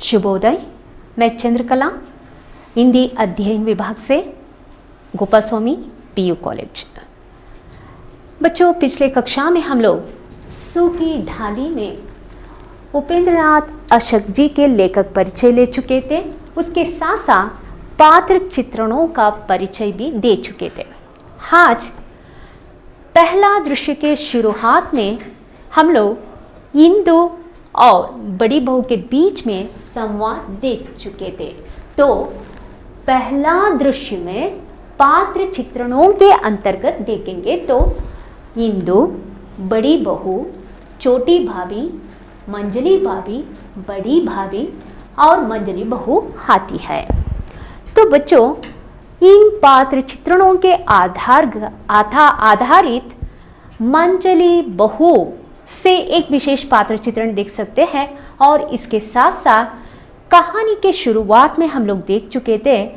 शुभोदय। मैं चंद्रकला हिंदी अध्ययन विभाग से गोपास्वामी पीयू कॉलेज। बच्चों, पिछले कक्षा में हम लोग सू की ढाली में उपेंद्रनाथ अशक जी के लेखक परिचय ले चुके थे। उसके साथ साथ पात्र चित्रणों का परिचय भी दे चुके थे। आज पहला दृश्य के शुरुआत में हम लोग इंदु और बड़ी बहू के बीच में संवाद देख चुके थे। तो पहला दृश्य में पात्र चित्रणों के अंतर्गत देखेंगे तो इंदु, बड़ी बहू, छोटी भाभी, मंजली भाभी, बड़ी भाभी और मंजली बहू आती है। तो बच्चों, इन पात्र चित्रणों के आधारित मंजली बहू से एक विशेष पात्र चित्रण देख सकते हैं। और इसके साथ साथ कहानी के शुरुआत में हम लोग देख चुके थे,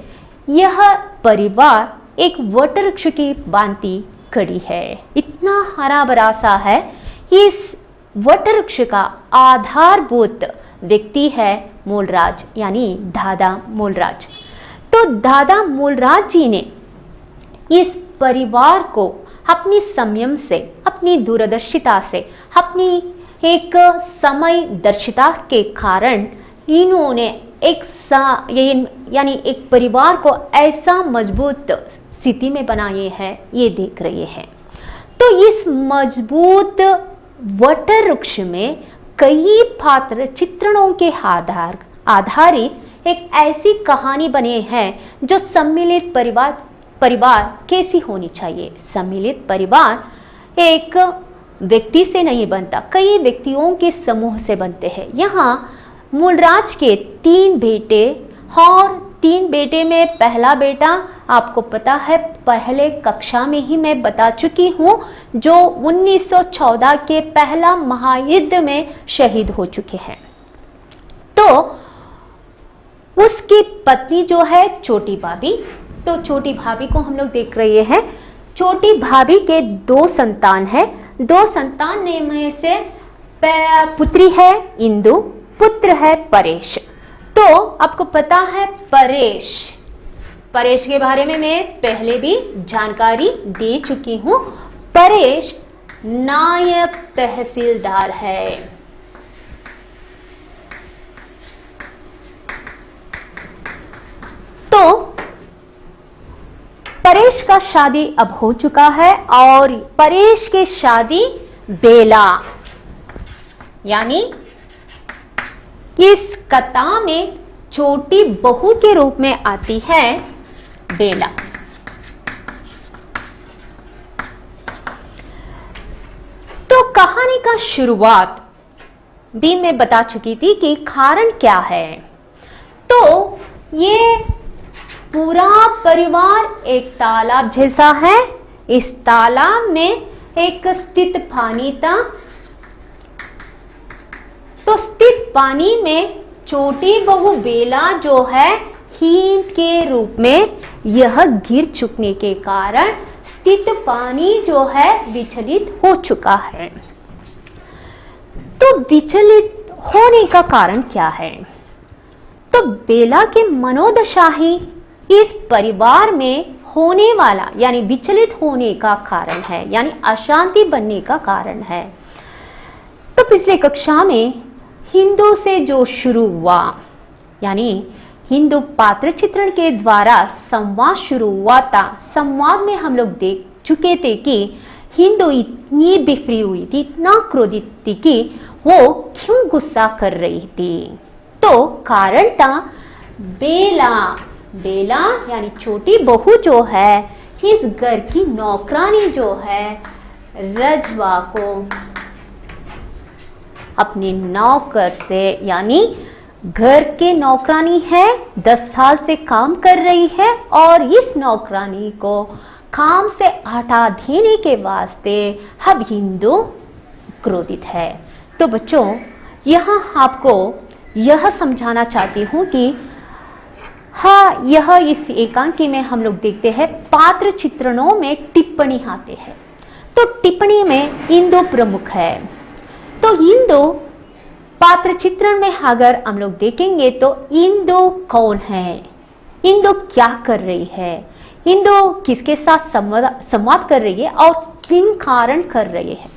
यह परिवार एक वटवृक्ष की भांति खड़ी है। इतना हरा भरा सा है। इस वटवृक्ष का आधारभूत व्यक्ति है मूलराज, यानी दादा मूलराज। तो दादा मूलराज जी ने इस परिवार को अपनी संयम से, अपनी दूरदर्शिता से, अपनी एक समय दर्शिता के कारण इन्होंने एक परिवार को ऐसा मजबूत स्थिति में बनाए हैं, ये देख रहे हैं। तो इस मजबूत वटवृक्ष में कई पात्र चित्रणों के आधारित एक ऐसी कहानी बने हैं जो सम्मिलित परिवार कैसी होनी चाहिए। सम्मिलित परिवार एक व्यक्ति से नहीं बनता, कई व्यक्तियों के समूह से बनते हैं। यहाँ मूलराज के 3 बेटे और 3 बेटे में पहला बेटा आपको पता है, पहले कक्षा में ही मैं बता चुकी हूँ, जो 1914 के पहला महायुद्ध में शहीद हो चुके हैं। तो उसकी पत्नी जो है छोटी भाभी, तो छोटी भाभी को हम लोग देख रहे हैं। छोटी भाभी के 2 संतान है। 2 संतान में से पुत्री है इंदु, पुत्र है परेश। तो आपको पता है परेश के बारे में मैं पहले भी जानकारी दे चुकी हूँ। परेश नायब तहसीलदार है। तो परेश का शादी अब हो चुका है और परेश की शादी बेला, यानी इस कथा में छोटी बहू के रूप में आती है बेला। तो कहानी का शुरुआत भी मैं बता चुकी थी कि कारण क्या है। तो ये पूरा परिवार एक तालाब जैसा है। इस तालाब में एक स्थित पानी था। तो स्थित पानी में छोटी बहू बेला जो है हींट के रूप में यह गिर चुकने के कारण स्थित पानी जो है विचलित हो चुका है। तो विचलित होने का कारण क्या है? तो बेला के मनोदशा ही इस परिवार में होने वाला, यानी विचलित होने का कारण है, यानी अशांति बनने का कारण है। तो पिछले कक्षा में हिंदू से जो शुरू हुआ, यानी हिंदू पात्र चित्रण के द्वारा संवाद शुरू हुआ था। संवाद में हम लोग देख चुके थे कि हिंदू इतनी बिफरी हुई थी, इतना क्रोधित थी कि वो क्यों गुस्सा कर रही थी। तो कारण था बेला यानी छोटी बहू जो है इस घर की नौकरानी जो है रजवा को अपने नौकर से, यानी घर के नौकरानी है, 10 साल से काम कर रही है और इस नौकरानी को काम से हटा देने के वास्ते अब हिंदू क्रोधित है। तो बच्चों, यहाँ आपको यह समझाना चाहती हूँ कि हाँ, यह इस एकांकी में हम लोग देखते हैं पात्र चित्रणों में टिप्पणी आते हैं। तो टिप्पणी में इंदु प्रमुख है। तो इंदु पात्र चित्रण में अगर हम लोग देखेंगे तो इंदु कौन है, इंदु क्या कर रही है, इंदु किसके साथ संवाद कर रही है और किन कारण कर रही है।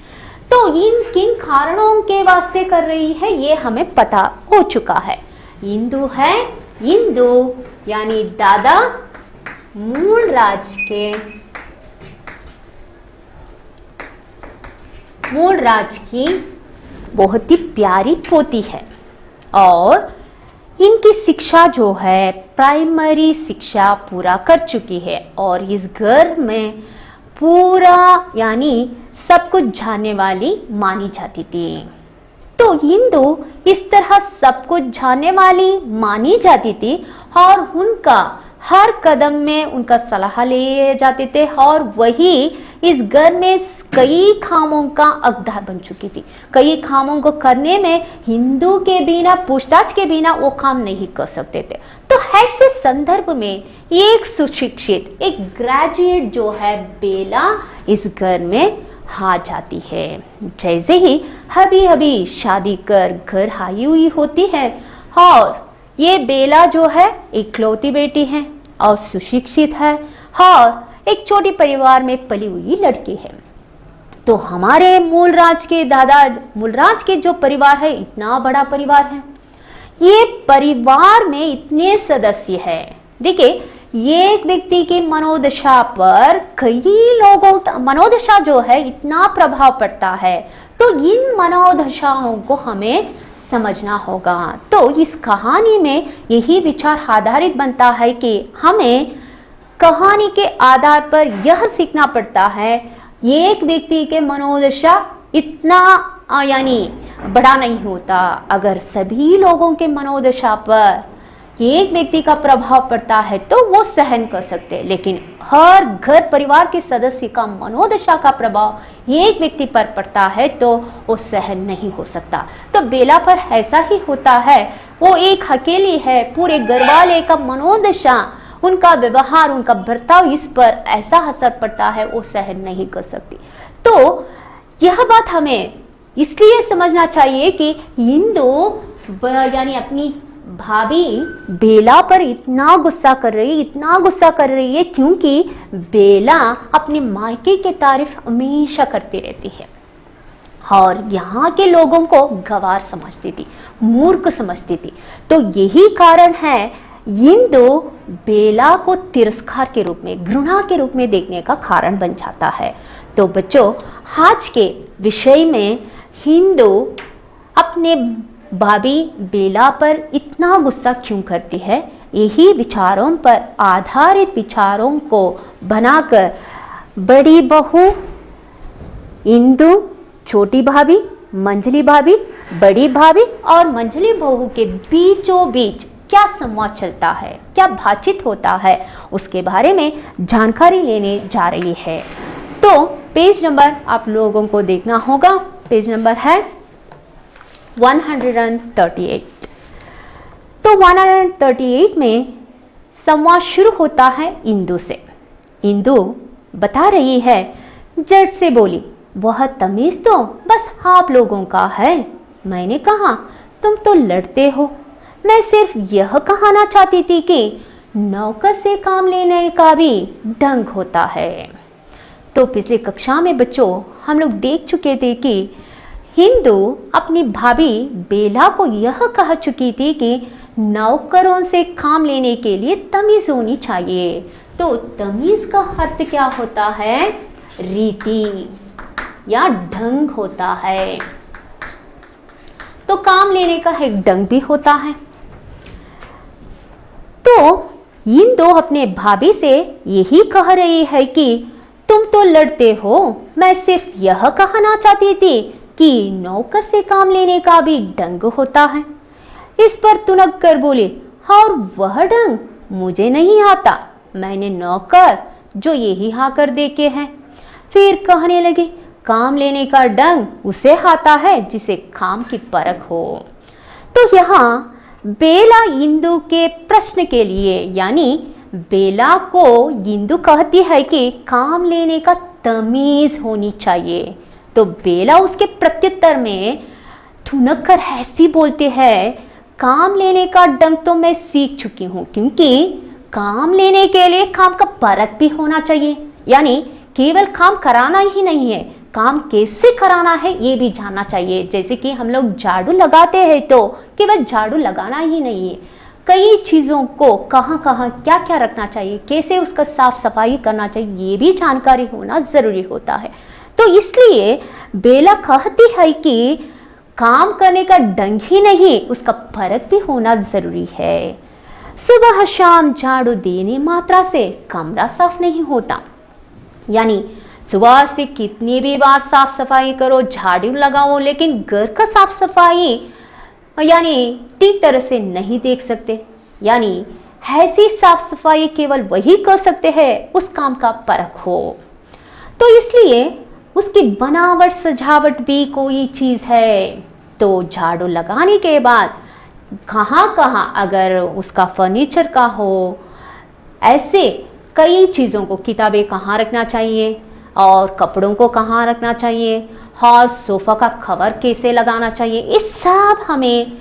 तो इन किन कारणों के वास्ते कर रही है ये हमें पता हो चुका है। इंदु है, इंदु यानी दादा मूलराज की बहुत ही प्यारी पोती है और इनकी शिक्षा जो है प्राइमरी शिक्षा पूरा कर चुकी है और इस घर में पूरा यानी सब कुछ जानने वाली मानी जाती थी। तो इंदु इस तरह सब कुछ जानने वाली मानी जाती थी और उनका हर कदम में उनका सलाह लिए जाते थे और वही इस घर में कई कामों का हकदार बन चुकी थी। कई कामों को करने में हिंदू के बिना, पूछताछ के बिना वो काम नहीं कर सकते थे। तो ऐसे संदर्भ में एक सुशिक्षित, एक ग्रेजुएट जो है बेला इस घर में आ जाती है। जैसे ही अभी शादी कर घर आई हुई होती है और ये बेला जो है इकलौती बेटी है और सुशिक्षित है और एक छोटे परिवार में पली हुई लड़की है। तो हमारे मूलराज के दादा, मूलराज के जो परिवार है इतना बड़ा परिवार है, ये परिवार में इतने सदस्य हैं। देखिए एक व्यक्ति की मनोदशा पर कई लोगों मनोदशा जो है इतना प्रभाव पड़ता है। तो इन मनोदशाओं को हमें समझना होगा। तो इस कहानी में यही विचार आधारित बनता है कि हमें कहानी के आधार पर यह सीखना पड़ता है एक व्यक्ति के मनोदशा इतना यानी बड़ा नहीं होता। अगर सभी लोगों के मनोदशा पर एक व्यक्ति का प्रभाव पड़ता है तो वो सहन कर सकते हैं, लेकिन हर घर परिवार के सदस्य का मनोदशा का प्रभाव एक व्यक्ति पर पड़ता है तो वो सहन नहीं हो सकता। तो बेला पर ऐसा ही होता है, वो एक अकेली है, पूरे घर वाले का मनोदशा, उनका व्यवहार, उनका बर्ताव इस पर ऐसा असर पड़ता है वो सहन नहीं कर सकती। तो यह बात हमें इसलिए समझना चाहिए कि इंदु यानी अपनी भाभी बेला पर इतना गुस्सा कर रही है क्योंकि बेला अपने मायके की तारीफ हमेशा करती रहती है और यहाँ के लोगों को गवार समझती थी, मूर्ख समझती थी। तो यही कारण है इंदु बेला को तिरस्कार के रूप में, घृणा के रूप में देखने का कारण बन जाता है। तो बच्चों आज के विषय में इंदु अपने भाभी बेला पर इतना गुस्सा क्यों करती है, यही विचारों पर आधारित विचारों को बनाकर बड़ी बहू इंदु, छोटी भाभी मंजली भाभी, बड़ी भाभी और मंजली बहू के बीचों बीच क्या संवाद चलता है, क्या बातचीत होता है, उसके बारे में जानकारी लेने जा रही है। तो पेज नंबर आप लोगों को देखना होगा, पेज नंबर है 138। तो 138 में संवाद शुरू होता है इंदु से। इंदु बता रही है, जट से बोली, वह तमीज तो बस आप लोगों का है। मैंने कहा तुम तो लड़ते हो। मैं सिर्फ यह कहना चाहती थी कि नौकर से काम लेने का भी ढंग होता है। तो पिछली कक्षा में बच्चों हम लोग देख चुके थे कि इंदु अपनी भाभी बेला को यह कह चुकी थी कि नौकरों से काम लेने के लिए तमीज होनी चाहिए। तो तमीज का अर्थ क्या होता है? रीति या ढंग होता है। तो काम लेने का एक ढंग भी होता है। तो इंदु अपने भाभी से यही कह रही है कि तुम तो लड़ते हो। मैं सिर्फ यह कहना चाहती थी कि नौकर से काम लेने का भी ढंग होता है। इस पर तुनक कर बोले, और वह ढंग मुझे नहीं आता। मैंने नौकर जो यही हाँ कर देखे हैं। फिर कहने लगे, काम लेने का ढंग उसे आता है जिसे काम की परख हो। तो यहाँ बेला इंदु के प्रश्न के लिए, यानी बेला को इंदु कहती है कि काम लेने का तमीज होनी चाहिए। तो बेला उसके प्रत्युत्तर में ठुनक कर ऐसी बोलते हैं, काम लेने का ढंग तो मैं सीख चुकी हूँ, क्योंकि काम लेने के लिए काम का परख भी होना चाहिए। यानी केवल काम कराना ही नहीं है, काम कैसे कराना है ये भी जानना चाहिए। जैसे कि हम लोग झाड़ू लगाते हैं तो केवल झाड़ू लगाना ही नहीं है, कई चीज़ों को कहाँ कहाँ क्या क्या रखना चाहिए, कैसे उसका साफ सफाई करना चाहिए, ये भी जानकारी होना ज़रूरी होता है। तो इसलिए बेला कहती है कि काम करने का ढंग ही नहीं, उसका फर्क भी होना ज़रूरी है। सुबह शाम झाड़ू देने मात्रा से कमरा साफ नहीं होता। यानी सुबह से कितनी भी बार साफ सफाई करो, झाड़ू लगाओ, लेकिन घर का साफ सफाई यानी ठीक तरह से नहीं देख सकते। यानी ऐसी साफ सफाई केवल वही कर सकते हैं उस काम का परख हो। तो इसलिए उसकी बनावट सजावट भी कोई चीज़ है। तो झाड़ू लगाने के बाद कहाँ कहाँ अगर उसका फर्नीचर का हो, ऐसे कई चीज़ों को, किताबें कहाँ रखना चाहिए और कपड़ों को कहाँ रखना चाहिए, हॉल सोफ़ा का कवर कैसे लगाना चाहिए, इस सब हमें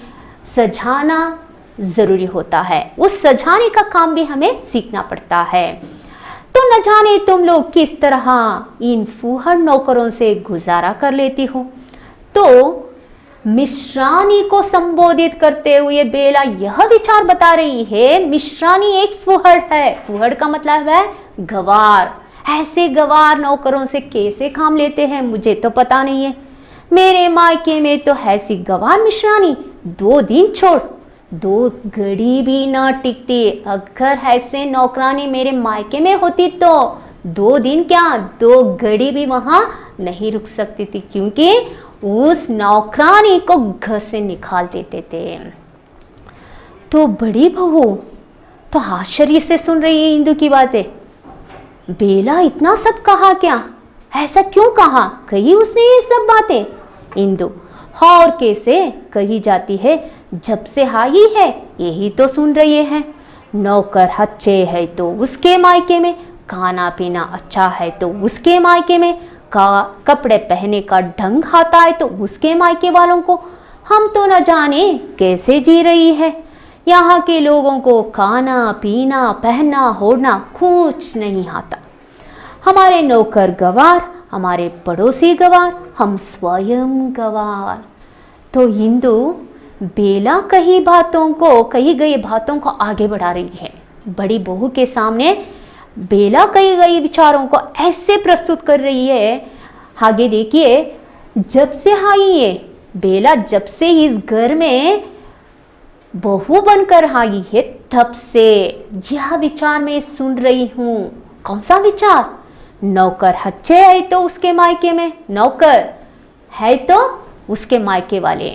सजाना ज़रूरी होता है। उस सजाने का काम भी हमें सीखना पड़ता है। तो न जाने तुम लोग किस तरह इन फूहड़ नौकरों से गुजारा कर लेती हो। तो मिश्रानी को संबोधित करते हुए बेला यह विचार बता रही है, मिश्रानी एक फूहड़ है। फूहड़ का मतलब है गवार। ऐसे गवार नौकरों से कैसे काम लेते हैं मुझे तो पता नहीं है। मेरे मायके में तो ऐसी गवार मिश्रानी 2 दिन छोड़ 2 घड़ी भी न टिकती। अगर ऐसे नौकरानी मेरे मायके में होती तो 2 दिन क्या 2 घड़ी भी वहां नहीं रुक सकती थी, क्योंकि उस नौकरानी को घर से निकाल देते थे। तो बड़ी बहू तो आश्चर्य से सुन रही है इंदु की बातें। बेला इतना सब कहा क्या, ऐसा क्यों कहा, कही उसने ये सब बातें? इंदु और कैसे कही जाती है, जब से आई है यही तो सुन रही है। नौकर अच्छे है तो उसके मायके में, खाना पीना अच्छा है तो उसके मायके में, कपड़े पहने का ढंग आता है तो उसके मायके वालों को। हम तो न जाने कैसे जी रही है। यहाँ के लोगों को खाना पीना पहनना ओढ़ना कुछ नहीं आता। हमारे नौकर गवार, हमारे पड़ोसी गवार, हम स्वयं गवार। तो हिंदू बेला कही गई बातों को आगे बढ़ा रही है। बड़ी बहू के सामने बेला कही गई विचारों को ऐसे प्रस्तुत कर रही है। आगे देखिए, जब से आई है बेला, जब से इस घर में बहू बनकर आई है तब से यह विचार मैं सुन रही हूँ। कौन सा विचार? नौकर अच्छे है तो उसके मायके में, नौकर है तो उसके मायके वाले,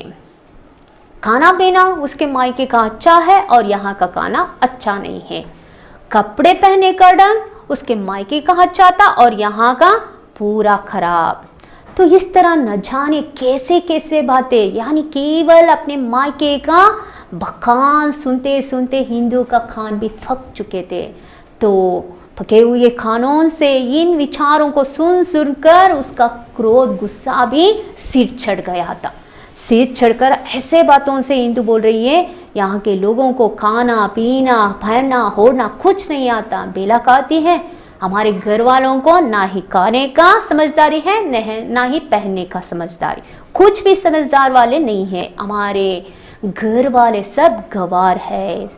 खाना पीना उसके मायके का अच्छा है और यहाँ का खाना अच्छा नहीं है, कपड़े पहने का ढंग उसके मायके का अच्छा था और यहाँ का पूरा खराब। तो इस तरह न जाने कैसे कैसे बातें, यानी केवल अपने मायके का बखान सुनते सुनते हिंदू का खान भी थक चुके थे। तो पके हुए खानों से इन विचारों को सुन सुनकर उसका क्रोध गुस्सा भी सिर चढ़ गया था। सिर चढ़कर ऐसे बातों से हिंदू बोल रही है, यहाँ के लोगों को खाना पीना पहनना ओढ़ना कुछ नहीं आता। बेला कहती है हमारे घर वालों को ना ही खाने का समझदारी है ना ही पहनने का समझदारी, कुछ भी समझदार वाले नहीं है। हमारे घर वाले सब गवार है,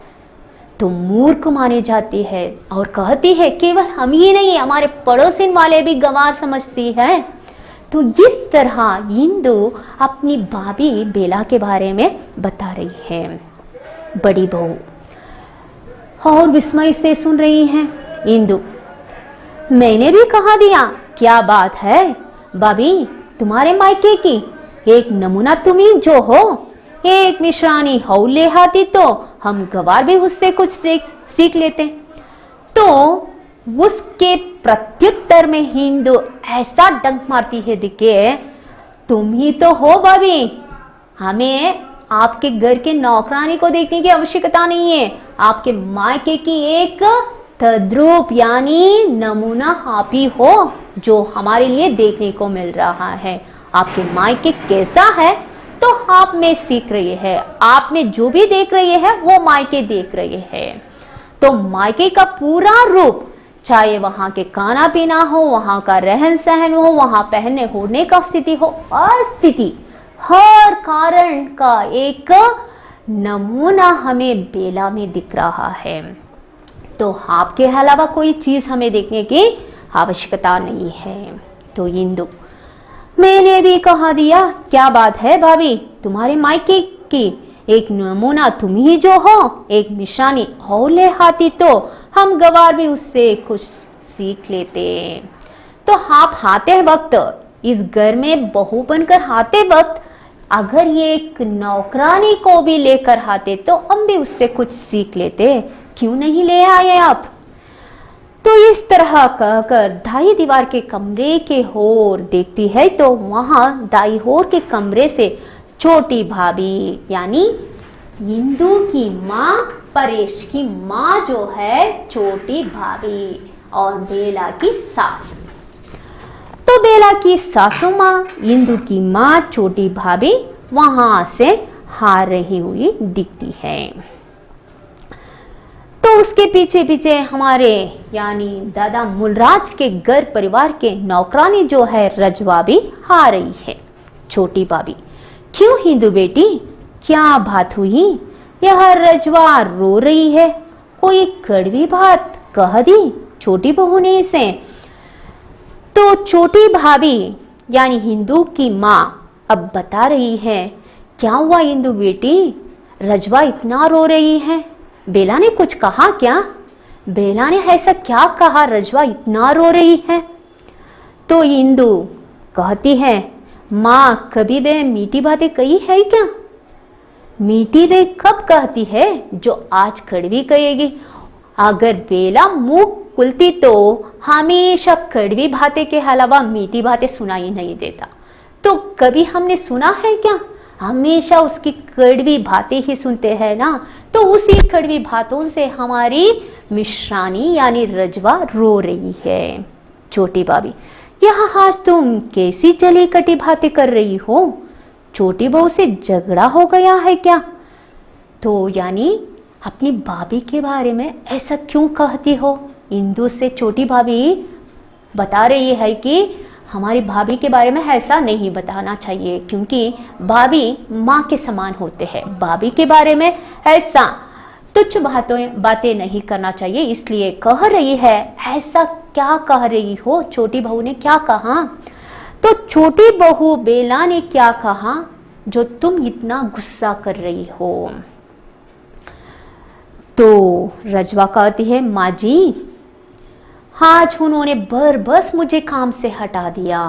तो मूर्ख माने जाती है। और कहती है केवल हम ही नहीं, हमारे पड़ोसी वाले भी गवार समझती है। तो इस तरह हिंदू अपनी भाभी बेला के बारे में बता रही है। बड़ी बहू और विस्मय से सुन रही है। हिंदू, मैंने भी कहा दिया, क्या बात है भाभी, तुम्हारे मायके की एक नमूना तुम ही जो हो, एक मिश्रानी हो ले हाथी तो हम गवार भी उससे कुछ सीख लेते। तो उसके प्रत्युत्तर में हिंदू ऐसा डंक मारती है, देखिए तुम ही तो हो भाभी, हमें आपके घर के नौकरानी को देखने की आवश्यकता नहीं है, आपके मायके की एक तद्रूप यानी नमूना आप ही हो जो हमारे लिए देखने को मिल रहा है। आपके मायके कैसा है तो आप में सीख रही है, आप में जो भी देख रही है वो मायके देख रही है। तो मायके का पूरा रूप, चाहे वहां के खाना पीना हो, वहां का रहन सहन हो, वहां पहनने ओढ़ने का स्थिति हो, अस्थिति, हर कारण का एक नमूना हमें बेला में दिख रहा है। तो आपके अलावा कोई चीज हमें देखने की आवश्यकता नहीं है। तो इंदु, मैंने भी कहा दिया, क्या बात है भाभी, तुम्हारे मायके की एक नमूना तुम ही जो हो, एक निशानी और ले आती तो हम गवार भी उससे कुछ सीख लेते। तो आप आते वक्त, इस घर में बहू बनकर आते वक्त, अगर ये एक नौकरानी को भी लेकर आते तो हम भी उससे कुछ सीख लेते, क्यों नहीं ले आए आप? तो इस तरह कहकर दाई दीवार के कमरे के ओर देखती है तो वहां दाई ओर के कमरे से छोटी भाभी यानी इंदु की माँ, परेश की माँ जो है छोटी भाभी, और बेला की सास। तो बेला की सासू माँ, इंदु की माँ, छोटी भाभी वहां से हार रही हुई दिखती है। तो उसके पीछे पीछे हमारे यानी दादा मूलराज के घर परिवार के नौकरानी जो है रजवा भी आ रही है। छोटी भाभी, क्यों हिंदू बेटी, क्या बात हुई? यह रजवा रो रही है, कोई कड़वी बात कह दी छोटी बहू ने इसे? तो छोटी भाभी यानी हिंदू की माँ अब बता रही है, क्या हुआ हिंदू बेटी, रजवा इतना रो रही है, बेला ने कुछ कहा क्या? बेला ने ऐसा क्या कहा रजवा इतना रो रही है? तो इंदु कहती है, माँ कभी वे मीठी बातें कही है क्या? मीठी वे कब कहती है, जो आज कड़वी कहेगी। अगर बेला मुंह खुलती तो हमेशा कड़वी बातें के अलावा मीठी बातें सुनाई नहीं देता। तो कभी हमने सुना है क्या? हमेशा उसकी कड़वी बातें ही सुनते हैं ना। तो उसी कड़वी बातों से हमारी मिश्रानी यानी रजवा रो रही है। छोटी भाभी, यह आज तुम कैसी चली कटी बातें कर रही हो? छोटी बहू से झगड़ा हो गया है क्या? तो यानी अपनी भाभी के बारे में ऐसा क्यों कहती हो? इंदु से छोटी भाभी बता रही है कि हमारी भाभी के बारे में ऐसा नहीं बताना चाहिए, क्योंकि भाभी माँ के समान होते हैं। भाभी के बारे में ऐसा तुच्छ बातें नहीं करना चाहिए, इसलिए कह रही है। ऐसा क्या कह रही हो? छोटी बहू ने क्या कहा? तो छोटी बहू बेला ने क्या कहा जो तुम इतना गुस्सा कर रही हो? तो रजवा कहती है, माँ जी आज उन्होंने बस मुझे काम से हटा दिया,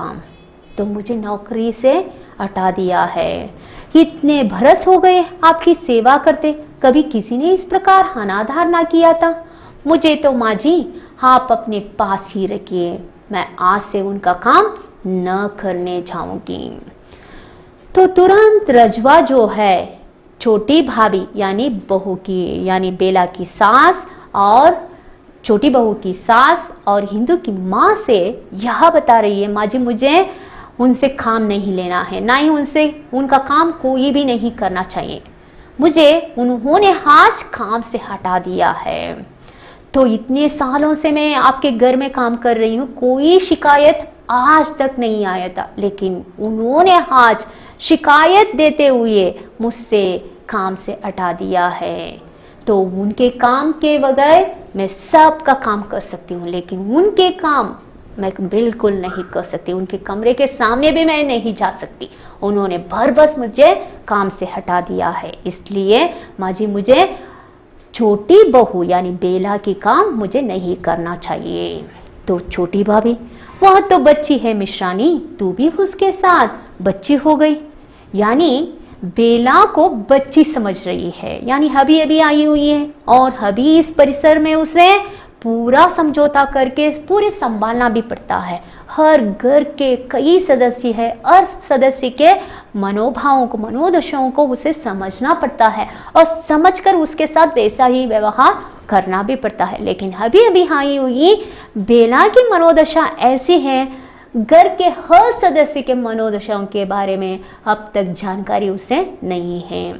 तो मुझे नौकरी से हटा दिया है। इतने बरस हो गए आपकी सेवा करते, कभी किसी ने इस प्रकार अनादर ना किया था। मुझे तो माँ जी आप अपने पास ही रखिए, मैं आज से उनका काम न करने जाऊंगी। तो तुरंत रजवा जो है छोटी भाभी यानी बहू की यानी बेला की सास और छोटी बहू की सास और हिंदू की माँ से यह बता रही है, माँ जी मुझे उनसे काम नहीं लेना है, ना ही उनका काम कोई भी नहीं करना चाहिए, मुझे उन्होंने आज काम से हटा दिया है। तो इतने सालों से मैं आपके घर में काम कर रही हूँ, कोई शिकायत आज तक नहीं आया था, लेकिन उन्होंने आज शिकायत देते हुए मुझसे काम से हटा दिया है। तो उनके काम के बगैर मैं सबका काम कर सकती हूँ, लेकिन उनके काम मैं बिल्कुल नहीं कर सकती, उनके कमरे के सामने भी मैं नहीं जा सकती। उन्होंने बस मुझे काम से हटा दिया है, इसलिए माँ जी मुझे छोटी बहू यानी बेला की काम मुझे नहीं करना चाहिए। तो छोटी भाभी, वह तो बच्ची है मिश्रानी, तू भी उसके साथ बच्ची हो गई, यानी बेला को बच्ची समझ रही है, यानी अभी अभी आई हुई है और अभी इस परिसर में उसे पूरा समझौता करके पूरे संभालना भी पड़ता है। हर घर के कई सदस्य है, हर सदस्य के मनोभावों को मनोदशाओं को उसे समझना पड़ता है और समझकर उसके साथ वैसा ही व्यवहार करना भी पड़ता है। लेकिन अभी अभी आई हुई बेला की मनोदशा ऐसी है, घर के हर सदस्य के मनोदशाओं के बारे में अब तक जानकारी उसे नहीं है।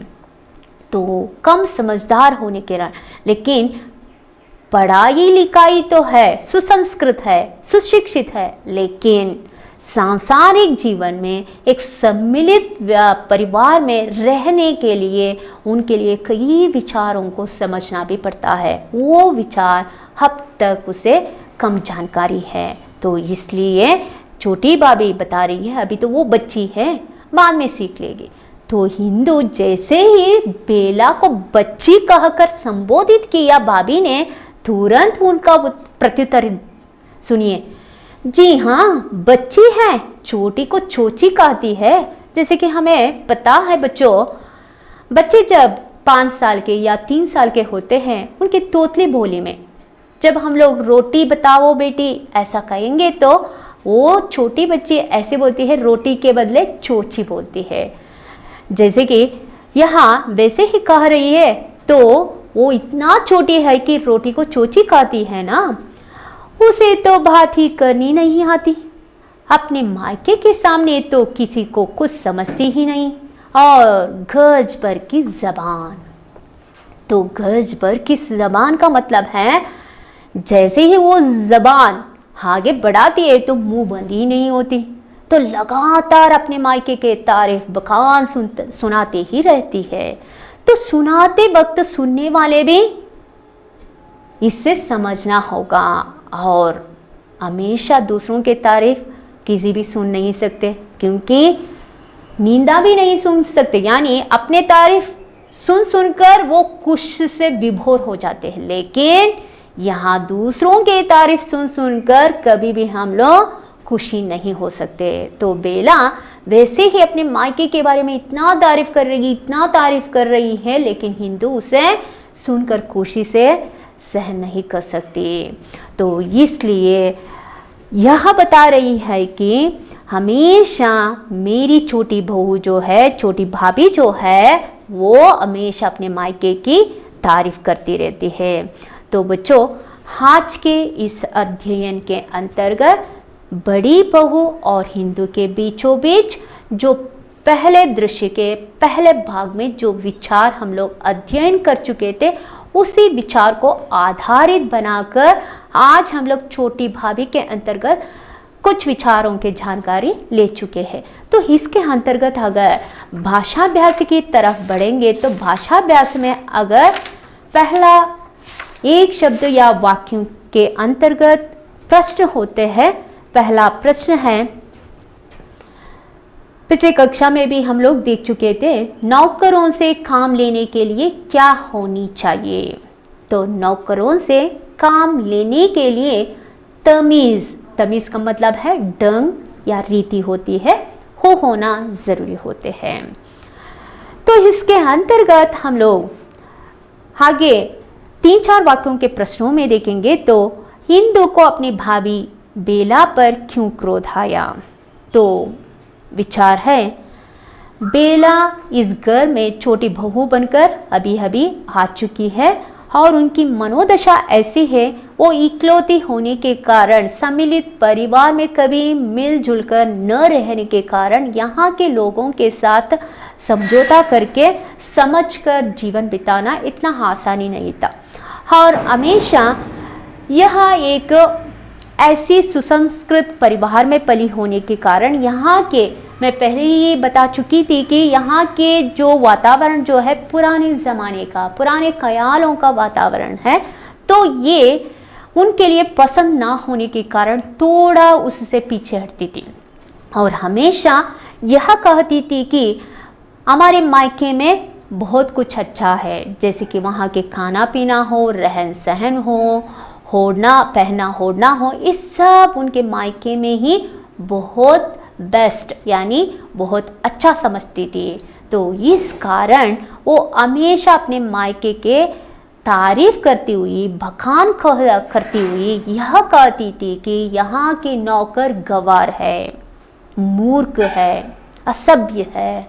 तो कम समझदार होने के कारण, लेकिन पढ़ाई लिखाई तो है, सुसंस्कृत है, सुशिक्षित है, लेकिन सांसारिक जीवन में एक सम्मिलित परिवार में रहने के लिए उनके लिए कई विचारों को समझना भी पड़ता है। वो विचार अब तक उसे कम जानकारी है। तो इसलिए छोटी भाभी बता रही है, अभी तो वो बच्ची है, बाद में सीख लेगी। तो हिंदू जैसे ही बेला को बच्ची कहकर संबोधित किया, भाभी ने तुरंत उनका प्रत्युत्तर सुनिए। जी हाँ, बच्ची है, छोटी को चोची कहती है। जैसे कि हमें पता है बच्चों, बच्चे जब 5 साल के या 3 साल के होते हैं, उनकी तोतली बोली में जब हम लोग रोटी बताओ बेटी ऐसा कहेंगे, तो वो छोटी बच्ची ऐसे बोलती है, रोटी के बदले चोची बोलती है। जैसे कि यहाँ वैसे ही कह रही है, तो वो इतना छोटी है कि रोटी को चोची कहती है ना, उसे तो बात ही करनी नहीं आती। अपने मायके के सामने तो किसी को कुछ समझती ही नहीं। और गज भर की जबान, तो गज भर की जबान का मतलब है जैसे ही वो जबान आगे बढ़ाती है तो मुंह बंद ही नहीं होती। तो लगातार अपने मायके के तारीफ बखान सुनाती ही रहती है। तो सुनाते वक्त सुनने वाले भी इससे समझना होगा। और हमेशा दूसरों के तारीफ किसी भी सुन नहीं सकते, क्योंकि निंदा भी नहीं सुन सकते, यानी अपने तारीफ सुन सुनकर वो खुश से विभोर हो जाते हैं। लेकिन यहाँ दूसरों के तारीफ सुन सुनकर कभी भी हम लोग खुशी नहीं हो सकते। तो बेला वैसे ही अपने मायके के बारे में इतना तारीफ कर रही है, लेकिन हिंदू उसे सुनकर खुशी से सहन नहीं कर सकती। तो इसलिए यह बता रही है कि हमेशा मेरी छोटी बहू जो है, छोटी भाभी जो है, वो हमेशा अपने मायके की तारीफ करती रहती है। तो बच्चों, आज के इस अध्ययन के अंतर्गत बड़ी बहू और हिंदू के बीचों बीच जो पहले दृश्य के पहले भाग में जो विचार हम लोग अध्ययन कर चुके थे, उसी विचार को आधारित बनाकर आज हम लोग छोटी भाभी के अंतर्गत कुछ विचारों की जानकारी ले चुके हैं। तो इसके अंतर्गत अगर भाषाभ्यास की तरफ बढ़ेंगे, तो भाषाभ्यास में अगर पहला एक शब्द या वाक्यों के अंतर्गत प्रश्न होते हैं। पहला प्रश्न है, पिछले कक्षा में भी हम लोग देख चुके थे, नौकरों से काम लेने के लिए क्या होनी चाहिए। तो नौकरों से काम लेने के लिए तमीज का मतलब है ढंग या रीति होती है, होना जरूरी होते हैं। तो इसके अंतर्गत हम लोग आगे 3-4 वाक्यों के प्रश्नों में देखेंगे। तो हिंदू को अपनी भाभी बेला पर क्यों क्रोध आया। तो विचार है, बेला इस घर में छोटी बहू बनकर अभी आ चुकी है और उनकी मनोदशा ऐसी है, वो इकलौती होने के कारण, सम्मिलित परिवार में कभी मिलजुल कर न रहने के कारण यहाँ के लोगों के साथ समझौता करके समझकर जीवन बिताना इतना आसानी नहीं था। और हमेशा यह एक ऐसी सुसंस्कृत परिवार में पली होने के कारण यहाँ के, मैं पहले ही बता चुकी थी कि यहाँ के जो वातावरण जो है पुराने ज़माने का, पुराने ख्यालों का वातावरण है। तो ये उनके लिए पसंद ना होने के कारण थोड़ा उससे पीछे हटती थी और हमेशा यह कहती थी कि हमारे मायके में बहुत कुछ अच्छा है, जैसे कि वहाँ के खाना पीना हो, रहन सहन हो, ओढ़ना पहना ओढ़ना हो, इस सब उनके मायके में ही बहुत बेस्ट यानी बहुत अच्छा समझती थी। तो इस कारण वो हमेशा अपने मायके के तारीफ करती हुई, बखान करती हुई यह कहती थी कि यहाँ के नौकर गवार है, मूर्ख है, असभ्य है।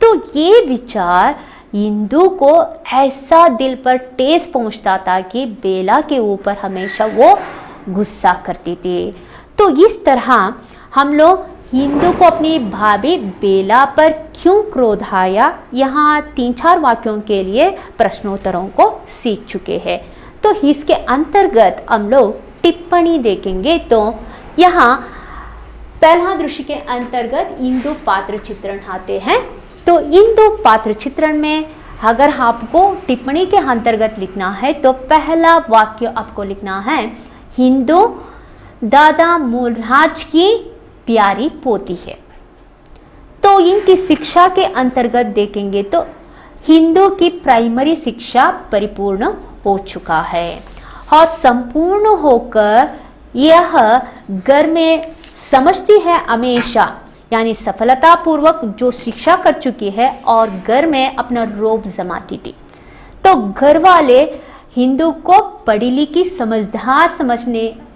तो ये विचार हिंदू को ऐसा दिल पर ठेस पहुंचता था कि बेला के ऊपर हमेशा वो गुस्सा करती थी। तो इस तरह हम लोग हिंदू को अपनी भाभी बेला पर क्यों क्रोध आया, यहाँ 3-4 वाक्यों के लिए प्रश्नोत्तरों को सीख चुके हैं। तो इसके अंतर्गत हम लोग टिप्पणी देखेंगे। तो यहाँ पहला दृश्य के अंतर्गत इंदु पात्र चित्रण आते हैं। तो इंदु पात्र चित्रण में अगर आपको टिप्पणी के अंतर्गत लिखना है तो पहला वाक्य आपको लिखना है, हिंदू दादा मूलराज की प्यारी पोती है। तो इनकी शिक्षा के अंतर्गत देखेंगे तो हिंदू की प्राइमरी शिक्षा परिपूर्ण हो चुका है और संपूर्ण होकर यह घर में समझती है हमेशा, यानी सफलतापूर्वक जो शिक्षा कर चुकी है और घर में अपना रोब जमाती थी। तो घर वाले हिंदू को पढ़ी लिखी समझदार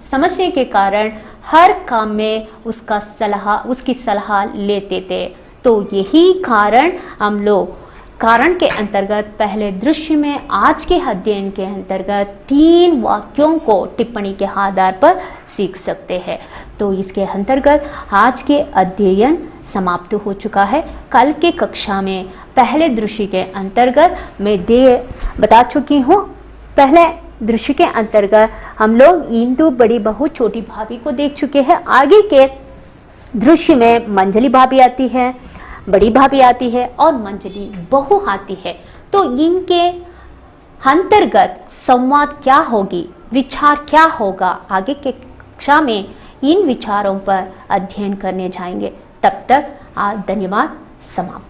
समझने के कारण हर काम में उसकी सलाह लेते थे। तो यही कारण हम लोग कारण के अंतर्गत पहले दृश्य में आज के अध्ययन के अंतर्गत 3 वाक्यों को टिप्पणी के आधार पर सीख सकते हैं। तो इसके अंतर्गत आज के अध्ययन समाप्त हो चुका है। कल के कक्षा में पहले दृश्य के अंतर्गत मैं बता चुकी हूँ। पहले दृश्य के अंतर्गत हम लोग इंदु बड़ी बहू छोटी भाभी को देख चुके हैं। आगे के दृश्य में मंजली भाभी आती है, बड़ी भाभी आती है और मंजली बहू आती है। तो इनके अंतर्गत संवाद क्या होगी, विचार क्या होगा, आगे के कक्षा में इन विचारों पर अध्ययन करने जाएंगे। तब तक धन्यवाद। समाप्त।